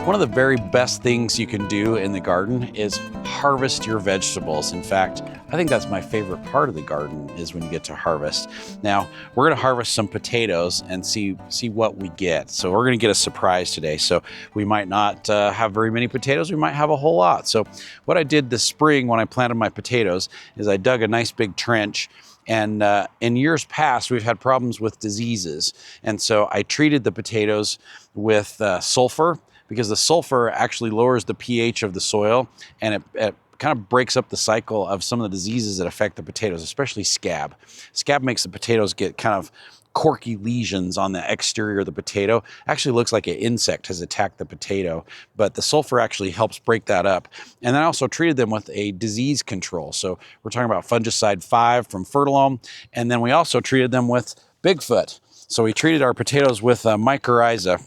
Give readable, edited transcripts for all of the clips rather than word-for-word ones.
One of the very best things you can do in the garden is harvest your vegetables. In fact, I think that's my favorite part of the garden is when you get to harvest. Now, we're gonna harvest some potatoes and see what we get. So we're gonna get a surprise today. So we might not have very many potatoes, we might have a whole lot. So what I did this spring when I planted my potatoes is I dug a nice big trench, and in years past, we've had problems with diseases. And so I treated the potatoes with sulfur, because the sulfur actually lowers the pH of the soil, and it kind of breaks up the cycle of some of the diseases that affect the potatoes, especially scab. Scab makes the potatoes get kind of corky lesions on the exterior of the potato. Actually looks like an insect has attacked the potato, but the sulfur actually helps break that up. And then I also treated them with a disease control. So we're talking about fungicide 5 from Fertilome, and then we also treated them with Bigfoot. So we treated our potatoes with mycorrhiza.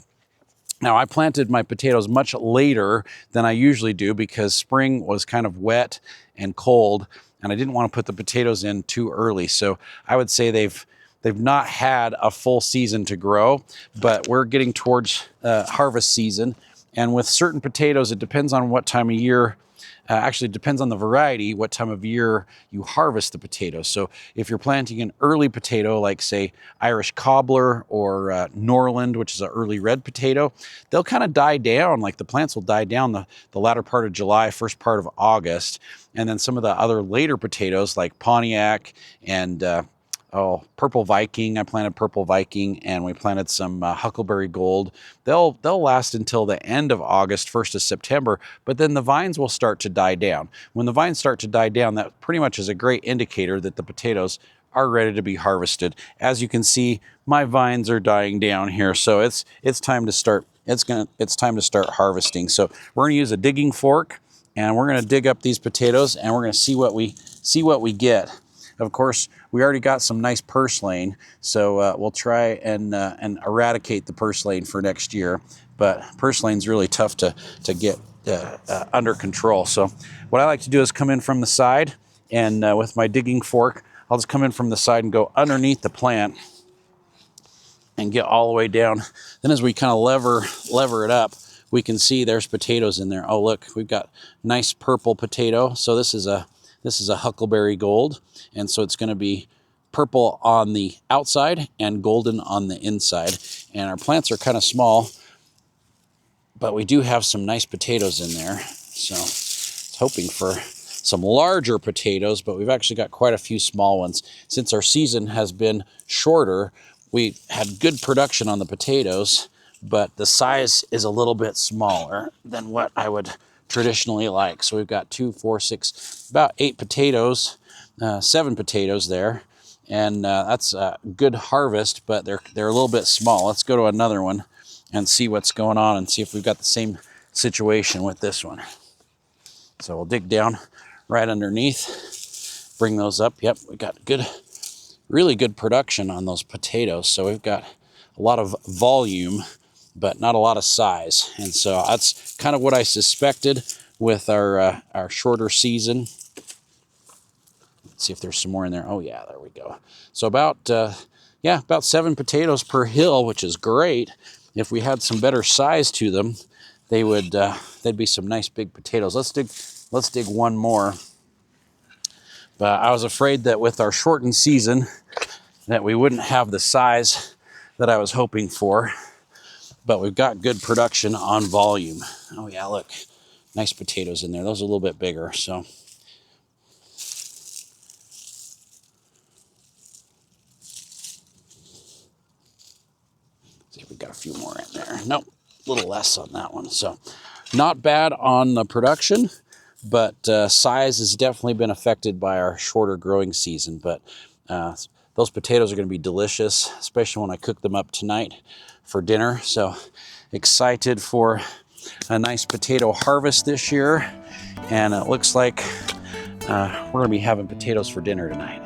Now, I planted my potatoes much later than I usually do because spring was kind of wet and cold, and I didn't want to put the potatoes in too early. So I would say they've not had a full season to grow, but we're getting towards harvest season. And with certain potatoes, it depends on what time of year. Actually, it depends on the variety, what time of year you harvest the potatoes. So if you're planting an early potato, like say Irish cobbler or Norland, which is an early red potato, they'll kind of die down, like the plants will die down the latter part of July, first part of August. And then some of the other later potatoes like Pontiac and Purple Viking. I planted Purple Viking, and we planted some Huckleberry Gold. They'll last until the end of August, 1st of September, but then the vines will start to die down. When the vines start to die down, that pretty much is a great indicator that the potatoes are ready to be harvested. As you can see, my vines are dying down here, so it's time to start. It's time to start harvesting. So we're going to use a digging fork, and we're going to dig up these potatoes, and we're going to see what we get. Of course, we already got some nice purslane, so we'll try and eradicate the purslane for next year. But purslane's really tough to get under control. So what I like to do is come in from the side, and with my digging fork, I'll just come in from the side and go underneath the plant and get all the way down. Then as we kind of lever it up, we can see there's potatoes in there. Oh, look, we've got nice purple potato. So this is a Huckleberry Gold, and so it's going to be purple on the outside and golden on the inside. And our plants are kind of small, but we do have some nice potatoes in there. So it's hoping for some larger potatoes, but we've actually got quite a few small ones. Since our season has been shorter, we had good production on the potatoes, but the size is a little bit smaller than what I would traditionally like. So we've got 2, 4, 6, about 8 potatoes, 7 potatoes there, and that's a good harvest, but they're a little bit small. Let's go to another one and see what's going on and see if we've got the same situation with this one. So we'll dig down right underneath, bring those up. Yep, we got really good production on those potatoes. So we've got a lot of volume, but not a lot of size. And so that's kind of what I suspected with our shorter season. Let's see if there's some more in there. Oh yeah, there we go. So about 7 potatoes per hill, which is great. If we had some better size to them, they'd be some nice big potatoes. Let's dig one more. But I was afraid that with our shortened season that we wouldn't have the size that I was hoping for. But we've got good production on volume. Oh yeah, look, nice potatoes in there. Those are a little bit bigger, so. See if we got a few more in there. Nope, a little less on that one. So not bad on the production, but size has definitely been affected by our shorter growing season. But those potatoes are gonna be delicious, especially when I cook them up tonight for dinner. So excited for a nice potato harvest this year, and it looks like we're gonna be having potatoes for dinner tonight.